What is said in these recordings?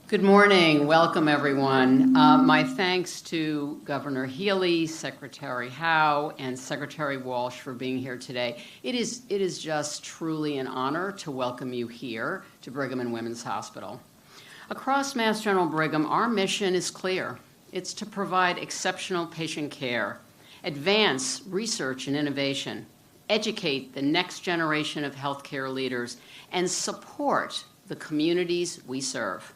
Good morning. Welcome, everyone. My thanks to Governor Healey, Secretary Hao, and Secretary Walsh for being here today. It is just truly an honor to welcome you here to Brigham and Women's Hospital. Across Mass General Brigham, our mission is clear. It's to provide exceptional patient care, advance research and innovation, educate the next generation of healthcare leaders, and support the communities we serve.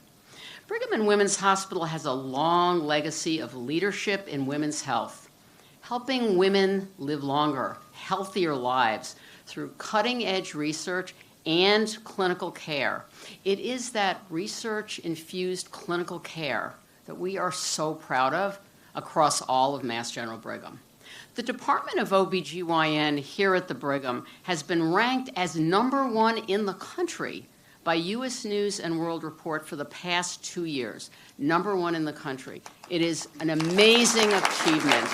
Brigham and Women's Hospital has a long legacy of leadership in women's health, helping women live longer, healthier lives through cutting-edge research and clinical care. It is that research-infused clinical care that we are so proud of across all of Mass General Brigham. The Department of OBGYN here at the Brigham has been ranked as #1 in the country by U.S. News and World Report for the past 2 years. #1 in the country. It is an amazing achievement.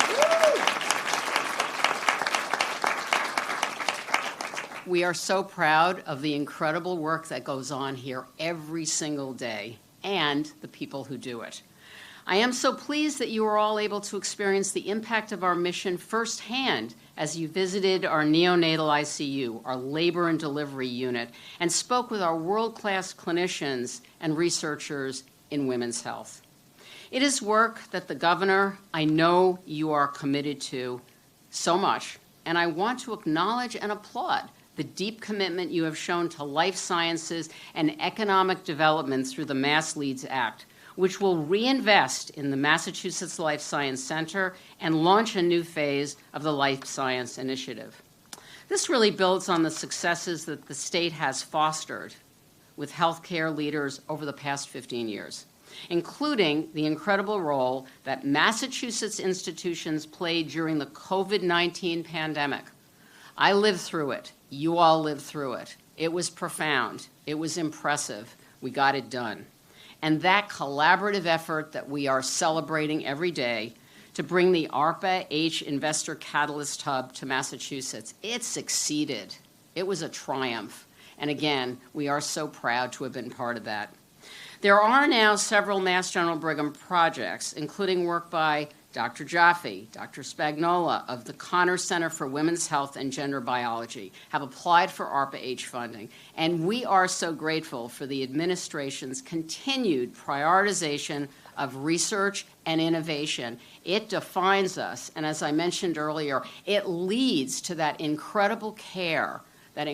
We are so proud of the incredible work that goes on here every single day and the people who do it. I am so pleased that you are all able to experience the impact of our mission firsthand as you visited our neonatal ICU, our labor and delivery unit, and spoke with our world-class clinicians and researchers in women's health. It is work that the governor, I know you are committed to so much, and I want to acknowledge and applaud the deep commitment you have shown to life sciences and economic development through the Mass Leads Act, which will reinvest in the Massachusetts Life Science Center and launch a new phase of the Life Science Initiative. This really builds on the successes that the state has fostered with healthcare leaders over the past 15 years, including the incredible role that Massachusetts institutions played during the COVID-19 pandemic. I lived through it. You all lived through it. It was profound. It was impressive. We got it done. And that collaborative effort that we are celebrating every day to bring the ARPA-H Investor Catalyst Hub to Massachusetts, it succeeded. It was a triumph. And again, we are so proud to have been part of that. There are now several Mass General Brigham projects, including work by Dr. Jaffe, Dr. Spagnola of the Connor Center for Women's Health and Gender Biology have applied for ARPA-H funding, and we are so grateful for the administration's continued prioritization of research and innovation. It defines us, and as I mentioned earlier, it leads to that incredible care that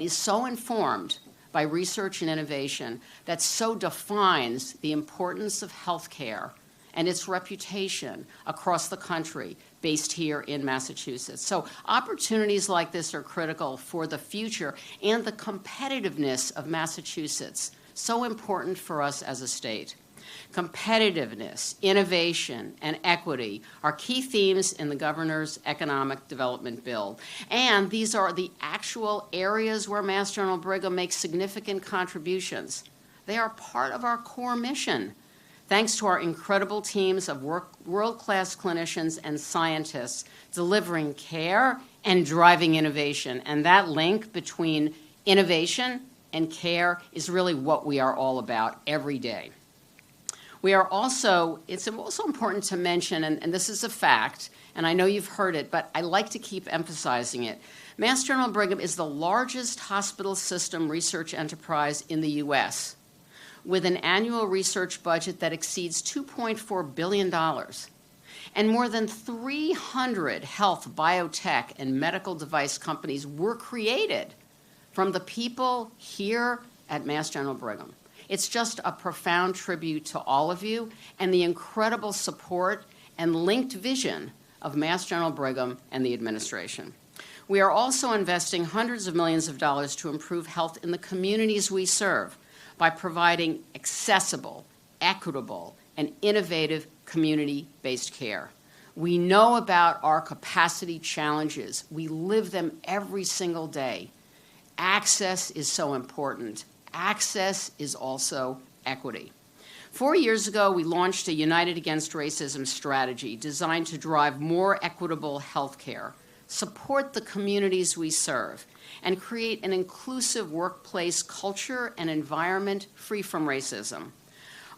is so informed by research and innovation, that so defines the importance of healthcare and its reputation across the country, based here in Massachusetts. So opportunities like this are critical for the future and the competitiveness of Massachusetts, so important for us as a state. Competitiveness, innovation, and equity are key themes in the governor's economic development bill. And these are the actual areas where Mass General Brigham makes significant contributions. They are part of our core mission. Thanks to our incredible teams of world-class clinicians and scientists delivering care and driving innovation. And that link between innovation and care is really what we are all about every day. It's also important to mention, and this is a fact, and I know you've heard it, but I like to keep emphasizing it. Mass General Brigham is the largest hospital system research enterprise in the U.S., with an annual research budget that exceeds $2.4 billion. And more than 300 health, biotech, and medical device companies were created from the people here at Mass General Brigham. It's just a profound tribute to all of you and the incredible support and linked vision of Mass General Brigham and the administration. We are also investing hundreds of millions of dollars to improve health in the communities we serve by providing accessible, equitable, and innovative community-based care. We know about our capacity challenges. We live them every single day. Access is so important. Access is also equity. 4 years ago, we launched a United Against Racism strategy designed to drive more equitable health care support the communities we serve, and create an inclusive workplace culture and environment free from racism.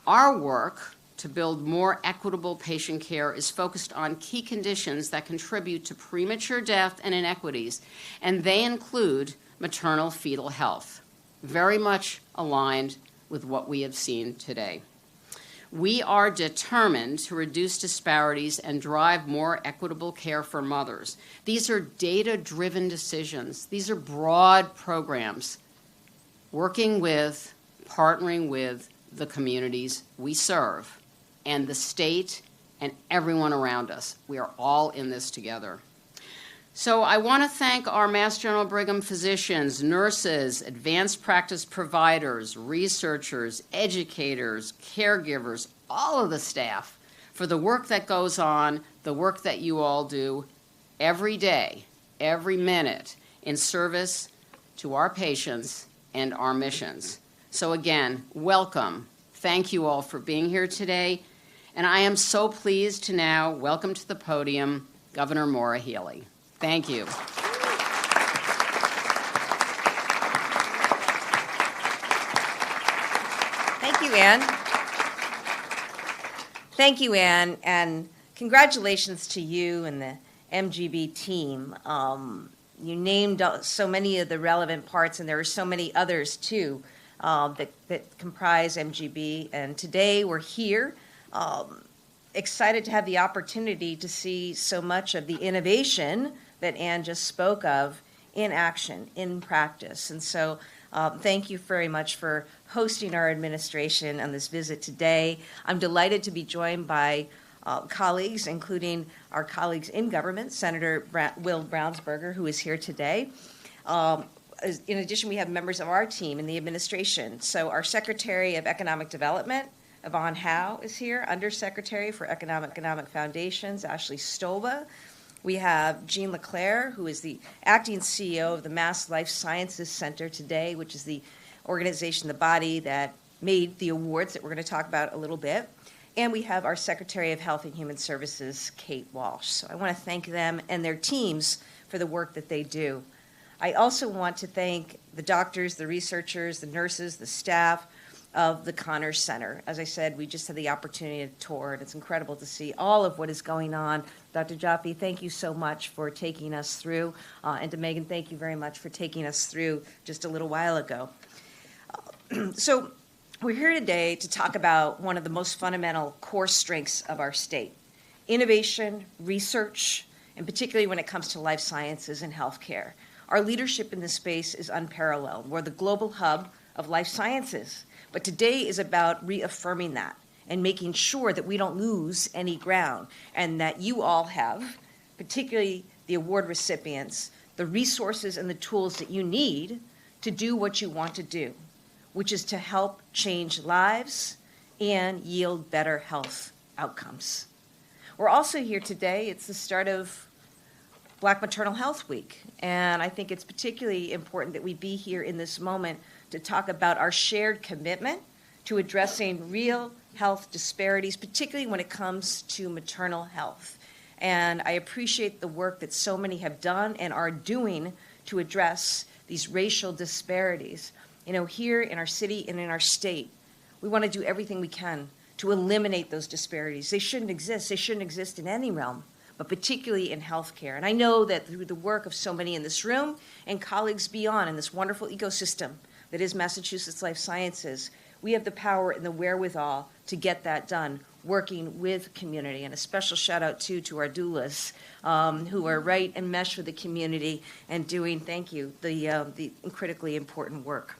Our work to build more equitable patient care is focused on key conditions that contribute to premature death and inequities, and they include maternal fetal health, very much aligned with what we have seen today. We are determined to reduce disparities and drive more equitable care for mothers. These are data-driven decisions. These are broad programs working with, partnering with the communities we serve and the state and everyone around us. We are all in this together. So I want to thank our Mass General Brigham physicians, nurses, advanced practice providers, researchers, educators, caregivers, all of the staff for the work that goes on, the work that you all do every day, every minute in service to our patients and our missions. So again, welcome. Thank you all for being here today. And I am so pleased to now welcome to the podium Governor Maura Healey. Thank you. Thank you, Ann. Thank you, Ann, and congratulations to you and the MGB team. You named so many of the relevant parts, and there are so many others, too, that comprise MGB. And today we're here, excited to have the opportunity to see so much of the innovation that Ann just spoke of in action, in practice. And so thank you very much for hosting our administration on this visit today. I'm delighted to be joined by colleagues, including our colleagues in government, Senator Will Brownsberger, who is here today. In addition, we have members of our team in the administration. So our Secretary of Economic Development, Yvonne Hao, is here, Undersecretary for Economic Foundations, Ashley Stoba. We have Jean LeClaire, who is the acting CEO of the Mass Life Sciences Center today, which is the organization, the body that made the awards that we're going to talk about a little bit. And we have our Secretary of Health and Human Services, Kate Walsh. So I want to thank them and their teams for the work that they do. I also want to thank the doctors, the researchers, the nurses, the staff of the Connors Center. As I said, we just had the opportunity to tour, and it's incredible to see all of what is going on. Dr. Jaffe, thank you so much for taking us through, and to Megan, thank you very much for taking us through just a little while ago. So we're here today to talk about one of the most fundamental core strengths of our state: innovation, research, and particularly when it comes to life sciences and healthcare. Our leadership in this space is unparalleled. We're the global hub of life sciences. But today is about reaffirming that and making sure that we don't lose any ground, and that you all have, particularly the award recipients, the resources and the tools that you need to do what you want to do, which is to help change lives and yield better health outcomes. We're also here today, it's the start of Black Maternal Health Week, and I think it's particularly important that we be here in this moment to talk about our shared commitment to addressing real health disparities, particularly when it comes to maternal health. And I appreciate the work that so many have done and are doing to address these racial disparities. You know, here in our city and in our state, we want to do everything we can to eliminate those disparities. They shouldn't exist. They shouldn't exist in any realm, but particularly in healthcare. And I know that through the work of so many in this room and colleagues beyond in this wonderful ecosystem that is Massachusetts Life Sciences, we have the power and the wherewithal to get that done, working with community. And a special shout out too to our doulas who are right enmeshed with the community and doing, thank you, the critically important work.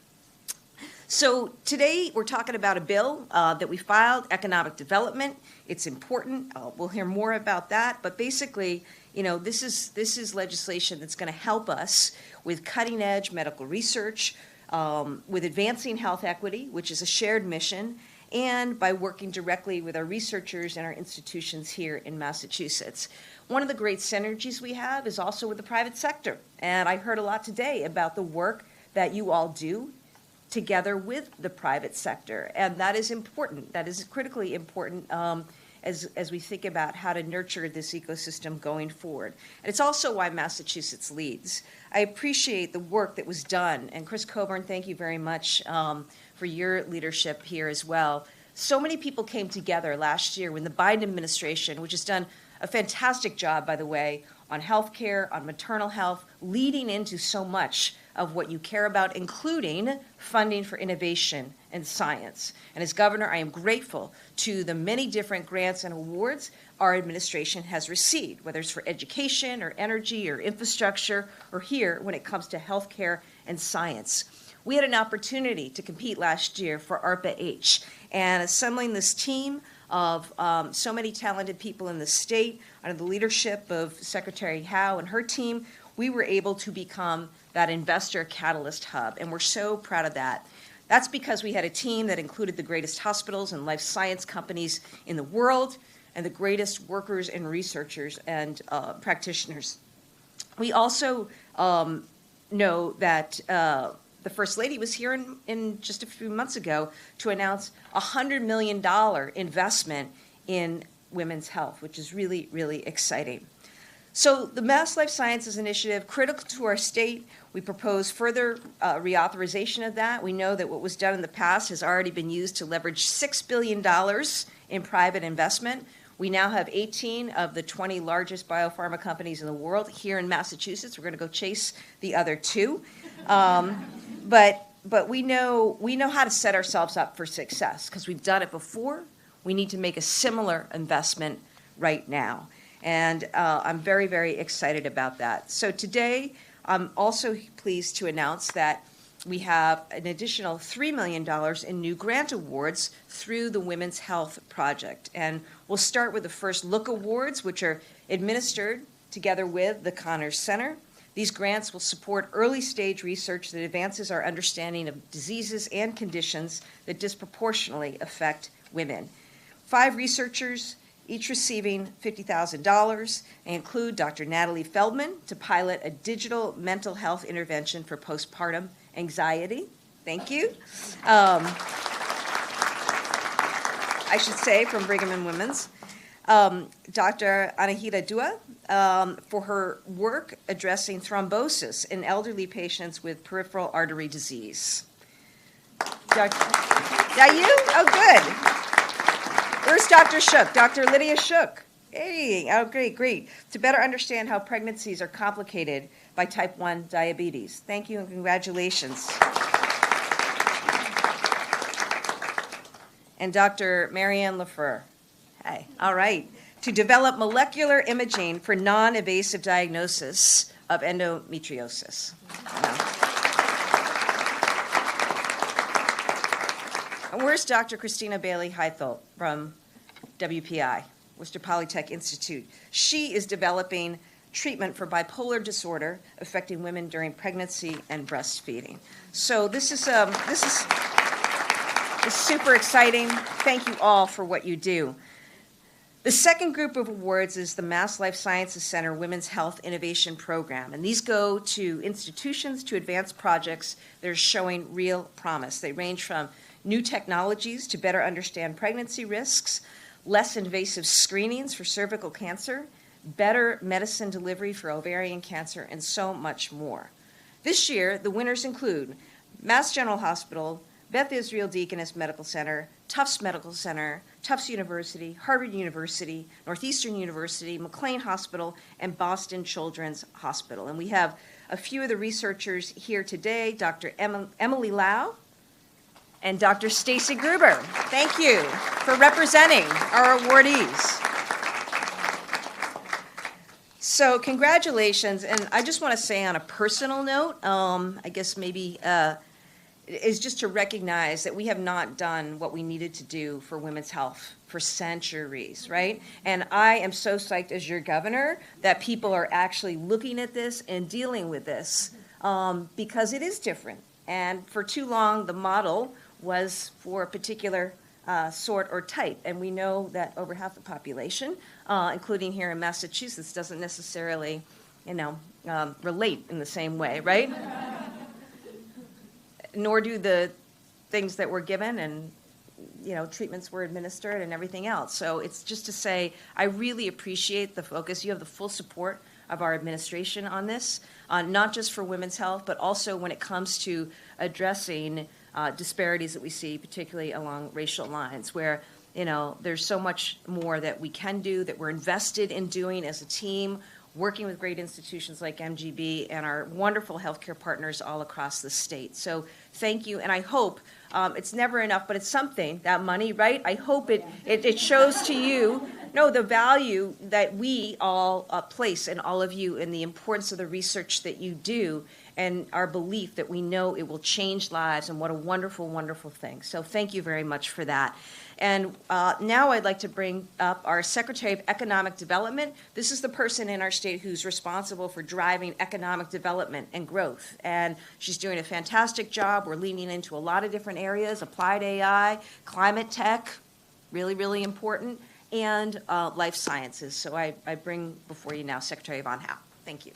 So today we're talking about a bill that we filed, economic development. It's important. We'll hear more about that. But basically, you know, this is legislation that's going to help us with cutting edge medical research, with advancing health equity, which is a shared mission, and by working directly with our researchers and our institutions here in Massachusetts. One of the great synergies we have is also with the private sector. And I heard a lot today about the work that you all do together with the private sector. And that is important. That is critically important as we think about how to nurture this ecosystem going forward. And it's also why Massachusetts leads. I appreciate the work that was done, and Chris Coburn, thank you very much for your leadership here as well. So many people came together last year when the Biden administration, which has done a fantastic job, by the way, on healthcare, on maternal health, leading into so much of what you care about, including funding for innovation and science. And as governor, I am grateful to the many different grants and awards our administration has received, whether it's for education or energy or infrastructure, or here when it comes to healthcare and science. We had an opportunity to compete last year for ARPA-H, and assembling this team of so many talented people in the state under the leadership of Secretary Hao and her team, we were able to become that investor catalyst hub, and we're so proud of that. That's because we had a team that included the greatest hospitals and life science companies in the world and the greatest workers and researchers and practitioners. We also know that the First Lady was here in just a few months ago to announce a $100 million investment in women's health, which is really, really exciting. So the Mass Life Sciences Initiative, critical to our state. We propose further reauthorization of that. We know that what was done in the past has already been used to leverage $6 billion in private investment. We now have 18 of the 20 largest biopharma companies in the world here in Massachusetts. We're going to go chase the other two. But we know how to set ourselves up for success because we've done it before. We need to make a similar investment right now. And I'm very, very excited about that. So today, I'm also pleased to announce that we have an additional $3 million in new grant awards through the Women's Health Project. And we'll start with the First Look Awards, which are administered together with the Connors Center. These grants will support early-stage research that advances our understanding of diseases and conditions that disproportionately affect women. 5 researchers, each receiving $50,000. They include Dr. Natalie Feldman to pilot a digital mental health intervention for postpartum anxiety. Thank you. I should say from Brigham and Women's. Dr. Anahita Dua for her work addressing thrombosis in elderly patients with peripheral artery disease. That you? Oh, good. Where's Dr. Shook? Dr. Lydia Shook. Hey, oh, great. To better understand how pregnancies are complicated by type 1 diabetes. Thank you and congratulations. And Dr. Marianne Lafleur. Hey, all right. To develop molecular imaging for non-invasive diagnosis of endometriosis. And where's Dr. Christina Bailey-Heithel from WPI, Worcester Polytech Institute? She is developing treatment for bipolar disorder affecting women during pregnancy and breastfeeding. So this is super exciting. Thank you all for what you do. The second group of awards is the Mass Life Sciences Center Women's Health Innovation Program, and these go to institutions to advance projects that are showing real promise. They range from new technologies to better understand pregnancy risks, less invasive screenings for cervical cancer, better medicine delivery for ovarian cancer, and so much more. This year, the winners include Mass General Hospital, Beth Israel Deaconess Medical Center, Tufts Medical Center, Tufts University, Harvard University, Northeastern University, McLean Hospital, and Boston Children's Hospital. And we have a few of the researchers here today, Dr. Emily Lau and Dr. Stacy Gruber. Thank you for representing our awardees. So congratulations, and I just want to say on a personal note, I guess maybe is just to recognize that we have not done what we needed to do for women's health for centuries, right? And I am so psyched as your governor that people are actually looking at this and dealing with this because it is different. And for too long, the model was for a particular sort or type. And we know that over half the population, including here in Massachusetts, doesn't necessarily, relate in the same way, right? Nor do the things that we're given, and treatments were administered and everything else. So it's just to say, I really appreciate the focus. You have the full support of our administration on this, not just for women's health, but also when it comes to addressing disparities that we see, particularly along racial lines, where there's so much more that we can do, that we're invested in doing as a team, working with great institutions like MGB and our wonderful healthcare partners all across the state. So thank you, and I hope it's never enough, but it's something, that money, right? I hope it shows to you, the value that we all place in all of you and the importance of the research that you do and our belief that we know it will change lives, and what a wonderful, wonderful thing. So thank you very much for that. And now I'd like to bring up our Secretary of Economic Development. This is the person in our state who's responsible for driving economic development and growth. And she's doing a fantastic job. We're leaning into a lot of different areas: applied AI, climate tech, really, really important, and life sciences. So I bring before you now Secretary Yvonne Hao. Thank you.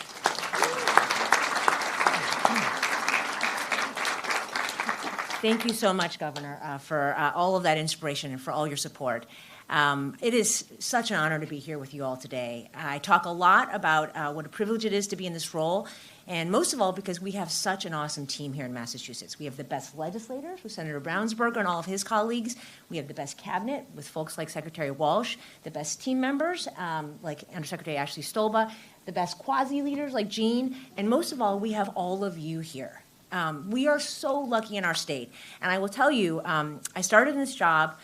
Thank you so much, Governor, for all of that inspiration and for all your support. It is such an honor to be here with you all today. I talk a lot about what a privilege it is to be in this role, and most of all because we have such an awesome team here in Massachusetts. We have the best legislators with Senator Brownsberger and all of his colleagues. We have the best cabinet with folks like Secretary Walsh, the best team members like Undersecretary Ashley Stolba, the best quasi-leaders like Jean, and most of all, we have all of you here. We are so lucky in our state. And I will tell you, I started in this job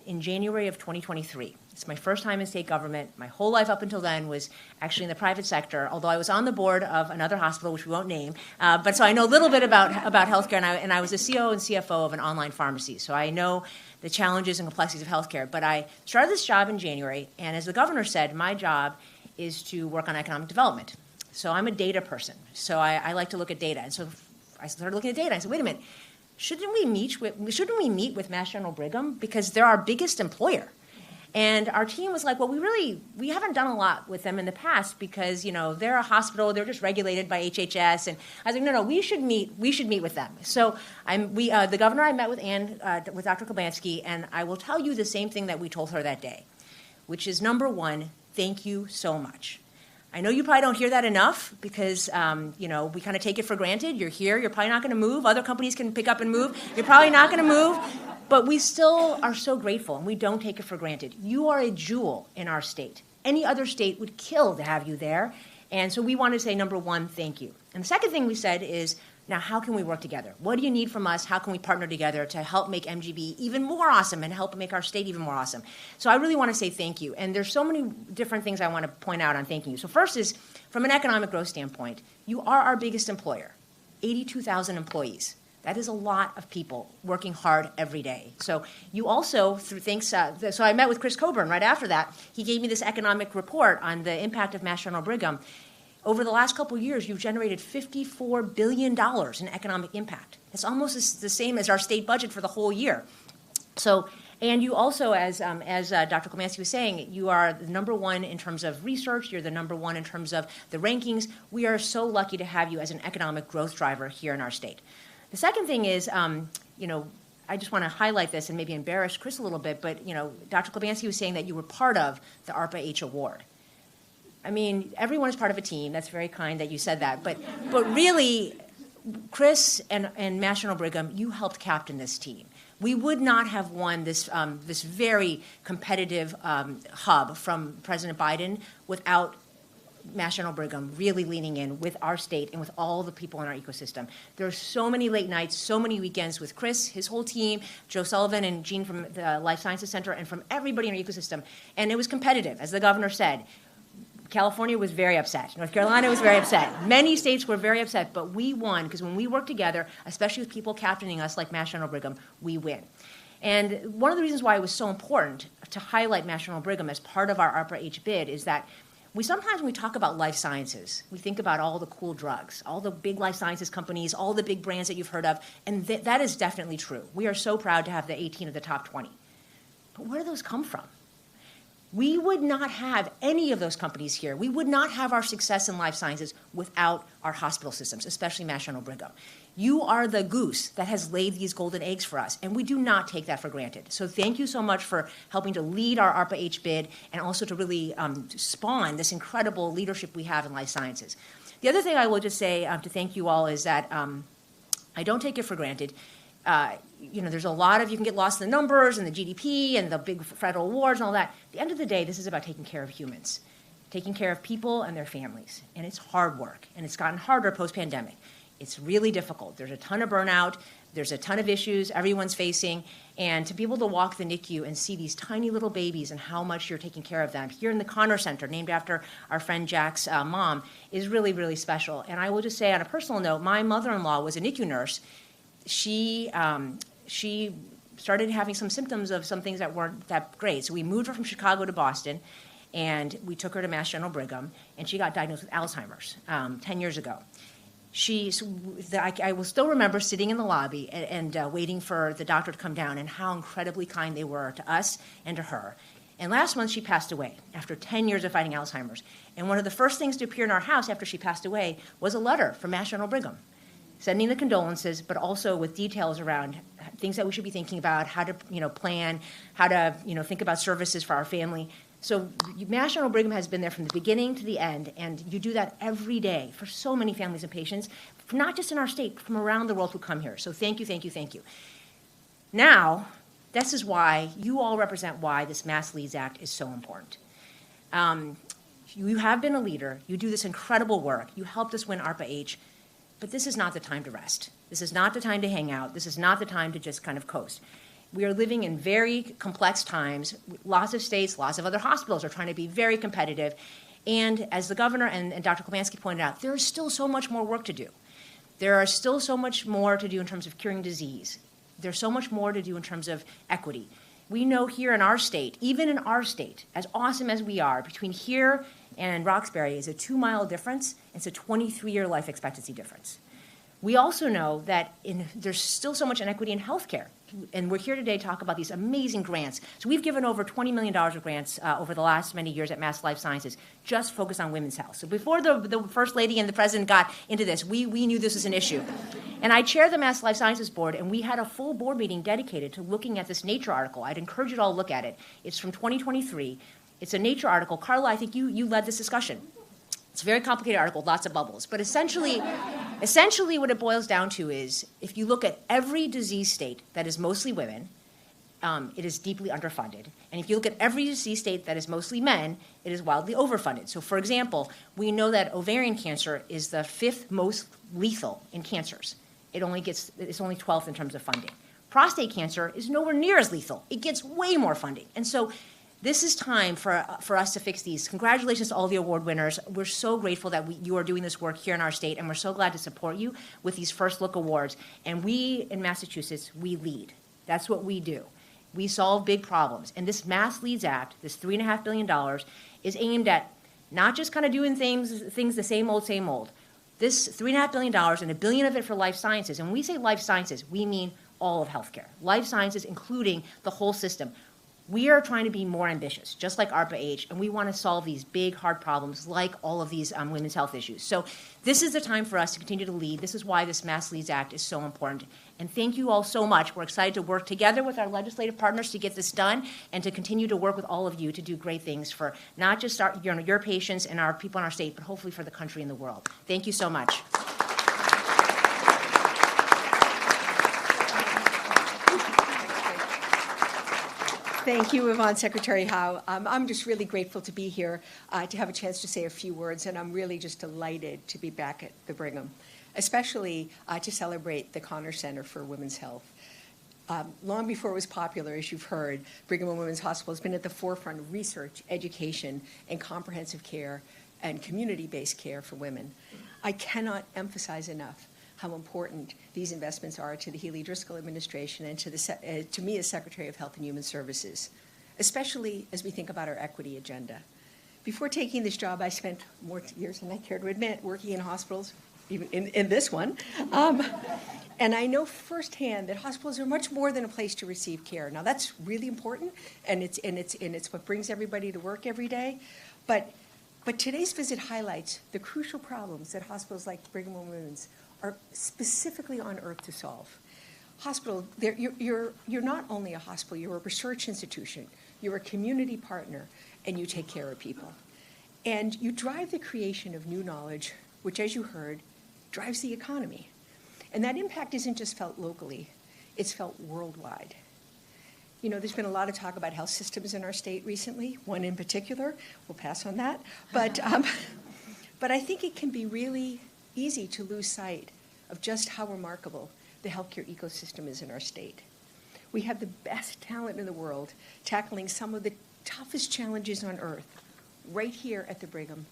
in January of 2023. It's my first time in state government. My whole life up until then was actually in the private sector, although I was on the board of another hospital, which we won't name. But so I know a little bit about healthcare, and I was the CEO and CFO of an online pharmacy. So I know the challenges and complexities of healthcare. But I started this job in January, and as the governor said, my job is to work on economic development. So I'm a data person. So I like to look at data. And so I started looking at data. I said, wait a minute, shouldn't we meet with Mass General Brigham, because they're our biggest employer? And our team was like, well, we haven't done a lot with them in the past because they're a hospital, they're just regulated by HHS. And I was like, no, we should meet with them. So the governor, I met with with Dr. Kobansky, and I will tell you the same thing that we told her that day, which is number one, thank you so much. I know you probably don't hear that enough because, we kind of take it for granted. You're here. You're probably not going to move. Other companies can pick up and move. You're probably not going to move. But we still are so grateful, and we don't take it for granted. You are a jewel in our state. Any other state would kill to have you there. And so we want to say, number one, thank you. And the second thing we said is, now how can we work together? What do you need from us? How can we partner together to help make MGB even more awesome and help make our state even more awesome? So I really want to say thank you. And there's so many different things I want to point out on thanking you. So first is, from an economic growth standpoint, you are our biggest employer, 82,000 employees. That is a lot of people working hard every day. So you also, through things, so I met with Chris Coburn right after that. He gave me this economic report on the impact of Mass General Brigham. Over the last couple of years, you've generated $54 billion in economic impact. It's almost the same as our state budget for the whole year. So, and you also, as Dr. Kobansky was saying, you are the number one in terms of research. You're the number one in terms of the rankings. We are so lucky to have you as an economic growth driver here in our state. The second thing is, I just want to highlight this and maybe embarrass Chris a little bit, but, Dr. Kobansky was saying that you were part of the ARPA-H award. I mean, everyone is part of a team. That's very kind that you said that. But really, Chris and Mass General Brigham, you helped captain this team. We would not have won this very competitive hub from President Biden without Mass General Brigham really leaning in with our state and with all the people in our ecosystem. There are so many late nights, so many weekends with Chris, his whole team, Joe Sullivan and Jean from the Life Sciences Center, and from everybody in our ecosystem. And it was competitive, as the governor said. California was very upset. North Carolina was very upset. Many states were very upset, but we won because when we work together, especially with people captaining us like Mass General Brigham, we win. And one of the reasons why it was so important to highlight Mass General Brigham as part of our ARPA-H bid is that sometimes when we talk about life sciences, we think about all the cool drugs, all the big life sciences companies, all the big brands that you've heard of, and that is definitely true. We are so proud to have the 18 of the top 20. But where do those come from? We would not have any of those companies here. We would not have our success in life sciences without our hospital systems, especially Mass General Brigham. You are the goose that has laid these golden eggs for us, and we do not take that for granted. So thank you so much for helping to lead our ARPA-H bid and also to really spawn this incredible leadership we have in life sciences. The other thing I will just say to thank you all is that I don't take it for granted. There's a lot of, you can get lost in the numbers and the GDP and the big federal awards and all that. At the end of the day, this is about taking care of humans, taking care of people and their families. And it's hard work, and it's gotten harder post-pandemic. It's really difficult. There's a ton of burnout. There's a ton of issues everyone's facing. And to be able to walk the NICU and see these tiny little babies and how much you're taking care of them here in the Connor Center, named after our friend Jack's mom, is really, really special. And I will just say on a personal note, my mother-in-law was a NICU nurse. She started having some symptoms of some things that weren't that great. So we moved her from Chicago to Boston, and we took her to Mass General Brigham, and she got diagnosed with Alzheimer's 10 years ago. I will still remember sitting in the lobby and waiting for the doctor to come down, and how incredibly kind they were to us and to her. And last month, she passed away after 10 years of fighting Alzheimer's. And one of the first things to appear in our house after she passed away was a letter from Mass General Brigham, sending the condolences, but also with details around things that we should be thinking about, how to plan, how to think about services for our family. So Mass General Brigham has been there from the beginning to the end, and you do that every day for so many families and patients, not just in our state, but from around the world who come here. So thank you, thank you, thank you. Now, this is why you all represent why this Mass Leads Act is so important. You have been a leader. You do this incredible work. You helped us win ARPA-H. But this is not the time to rest. This is not the time to hang out. This is not the time to just kind of coast. We are living in very complex times. Lots of states, lots of other hospitals are trying to be very competitive. And as the governor and Dr. Klebanski pointed out, there is still so much more work to do. There are still so much more to do in terms of curing disease. There's so much more to do in terms of equity. We know here in our state, even in our state, as awesome as we are, between here and Roxbury is a 2-mile difference. It's a 23-year life expectancy difference. We also know that there's still so much inequity in healthcare. And we're here today to talk about these amazing grants. So we've given over $20 million of grants over the last many years at Mass Life Sciences, just focused on women's health. So before the First Lady and the President got into this, we knew this was an issue. And I chair the Mass Life Sciences Board, and we had a full board meeting dedicated to looking at this Nature article. I'd encourage you to all look at it. It's from 2023. It's a Nature article. Carla, I think you led this discussion. It's a very complicated article, lots of bubbles. But essentially what it boils down to is, if you look at every disease state that is mostly women, it is deeply underfunded. And if you look at every disease state that is mostly men, it is wildly overfunded. So for example, we know that ovarian cancer is the 5th most lethal in cancers. It's only 12th in terms of funding. Prostate cancer is nowhere near as lethal. It gets way more funding. And so this is time for us to fix these. Congratulations to all the award winners. We're so grateful that you are doing this work here in our state, and we're so glad to support you with these First Look awards. And we in Massachusetts, we lead. That's what we do. We solve big problems. And this Mass Leads Act, this $3.5 billion, is aimed at not just kind of doing things the same old. This $3.5 billion and $1 billion of it for life sciences. And when we say life sciences, we mean all of healthcare. Life sciences, including the whole system. We are trying to be more ambitious, just like ARPA-H, and we want to solve these big, hard problems like all of these women's health issues. So this is the time for us to continue to lead. This is why this Mass Leads Act is so important. And thank you all so much. We're excited to work together with our legislative partners to get this done and to continue to work with all of you to do great things for not just your patients and our people in our state, but hopefully for the country and the world. Thank you so much. Thank you, Yvonne Secretary Hao. I'm just really grateful to be here, to have a chance to say a few words, and I'm really just delighted to be back at the Brigham, especially to celebrate the Connor Center for Women's Health. Long before it was popular, as you've heard, Brigham and Women's Hospital has been at the forefront of research, education, and comprehensive care and community-based care for women. I cannot emphasize enough how important these investments are to the Healey-Driscoll administration and to me as Secretary of Health and Human Services, especially as we think about our equity agenda. Before taking this job, I spent more years than I care to admit working in hospitals, even in this one. And I know firsthand that hospitals are much more than a place to receive care. Now, that's really important, and it's what brings everybody to work every day. But today's visit highlights the crucial problems that hospitals like Brigham and Women's are specifically on earth to solve. Hospital, you're not only a hospital, you're a research institution, you're a community partner, and you take care of people. And you drive the creation of new knowledge, which, as you heard, drives the economy. And that impact isn't just felt locally, it's felt worldwide. You know, there's been a lot of talk about health systems in our state recently, one in particular. We'll pass on that. But I think it can be really easy to lose sight of just how remarkable the healthcare ecosystem is in our state. We have the best talent in the world tackling some of the toughest challenges on earth right here at the Brigham,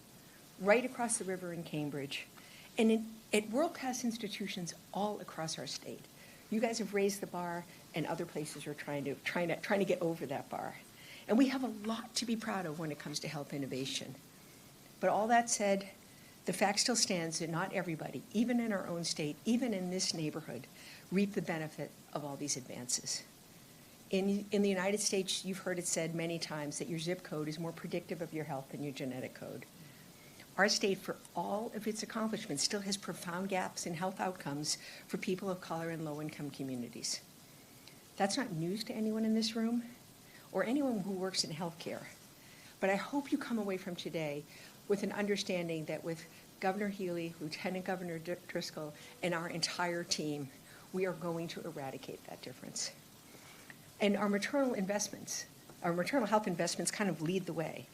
right across the river in Cambridge, and at world-class institutions all across our state. You guys have raised the bar, and other places are trying to get over that bar. And we have a lot to be proud of when it comes to health innovation. But all that said, the fact still stands that not everybody, even in our own state, even in this neighborhood, reap the benefit of all these advances. In the United States, you've heard it said many times that your zip code is more predictive of your health than your genetic code. Our state, for all of its accomplishments, still has profound gaps in health outcomes for people of color and low-income communities. That's not news to anyone in this room or anyone who works in healthcare. But I hope you come away from today with an understanding that with Governor Healey, Lieutenant Governor Driscoll, and our entire team, we are going to eradicate that difference. And our maternal health investments kind of lead the way.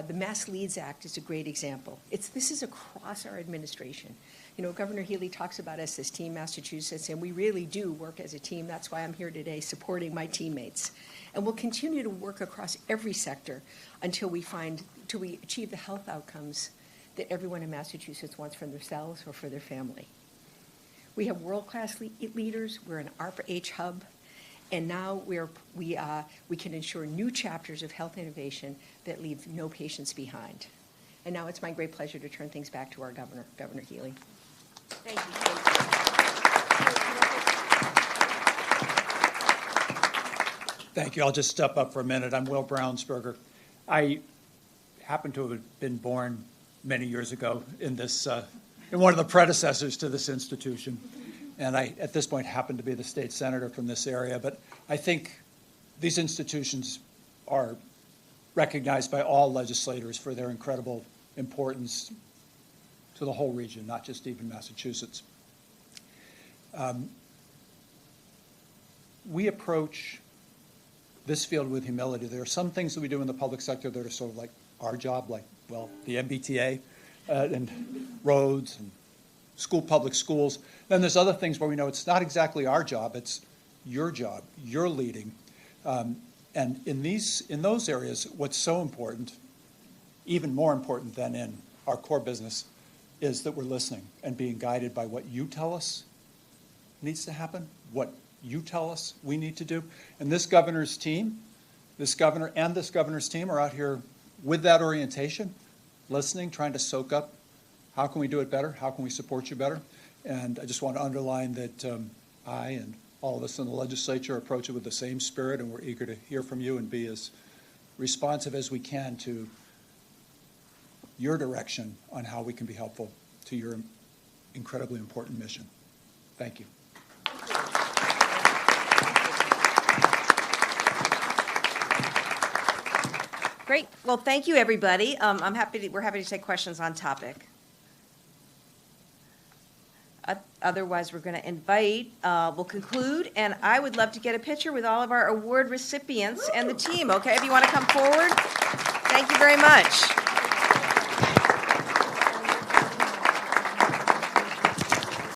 The Mass Leads Act is a great example. This is across our administration. You know, Governor Healey talks about us as Team Massachusetts, and we really do work as a team. That's why I'm here today supporting my teammates. And we'll continue to work across every sector until we achieve the health outcomes that everyone in Massachusetts wants for themselves or for their family. We have world-class leaders. We're an ARPA-H hub. And now we can ensure new chapters of health innovation that leave no patients behind. And now it's my great pleasure to turn things back to our governor, Governor Healey. Thank you. Thank you. I'll just step up for a minute. I'm Will Brownsberger. I happen to have been born many years ago in one of the predecessors to this institution. And I, at this point, happen to be the state senator from this area. But I think these institutions are recognized by all legislators for their incredible importance to the whole region, not just even Massachusetts. We approach this field with humility. There are some things that we do in the public sector that are sort of like our job, like, well, the MBTA and roads and public schools. Then there's other things where we know it's not exactly our job, it's your job, you're leading. And in those areas, what's so important, even more important than in our core business, is that we're listening and being guided by what you tell us needs to happen, what you tell us we need to do. And this governor's team are out here with that orientation, listening, trying to soak up how can we do it better, how can we support you better. And I just want to underline that I and all of us in the legislature approach it with the same spirit, and we're eager to hear from you and be as responsive as we can to your direction on how we can be helpful to your incredibly important mission. Thank you. Great. Well, thank you, everybody. We're happy to take questions on topic. Otherwise, we're going to invite, we'll conclude, and I would love to get a picture with all of our award recipients and the team, okay? If you want to come forward. Thank you very much.